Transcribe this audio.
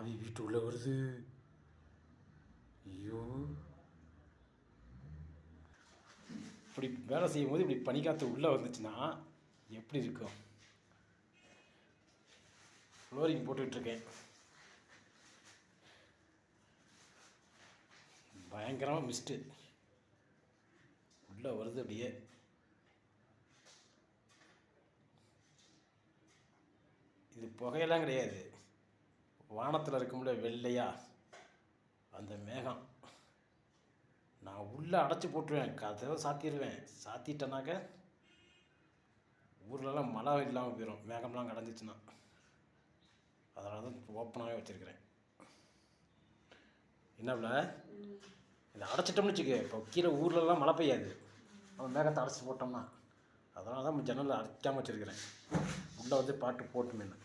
ஆவி வீட்டுக்குள்ளே வருது. ஐயோ, இப்படி வேலை செய்யும் போது இப்படி பனிக்காற்று உள்ளே வந்துச்சுன்னா எப்படி இருக்கும்? ஃப்ளோரிங் போட்டுக்கிட்டுருக்கேன். பயங்கரமாக மிஸ்ட்டு உள்ளே வருது. அப்படியே இது புகையெல்லாம் கிடையாது, வானத்தில் இருக்கும்ல வெள்ளையா அந்த மேகம். நான் உள்ளே அடைச்சி போட்டுருவேன், கதவை சாத்திடுவேன். சாத்திட்டேனாக்க ஊர்லலாம் மழை இல்லாமல் போயிடும், மேகம்லாம் கிடந்துச்சுன்னா. அதனால தான் ஓப்பனாகவே வச்சுருக்கிறேன். என்னப்ல இதை அடைச்சிட்டோம்னு வச்சுக்க, இப்போ கீழே ஊர்லலாம் மழை பெய்யாது, நம்ம மேகத்தை அடைச்சி போட்டோம்னா. அதனால தான் ஜன்னலில் அடைக்காமல் வச்சுருக்கிறேன். உள்ளே வந்து பாட்டு போட்டுமேன்னு.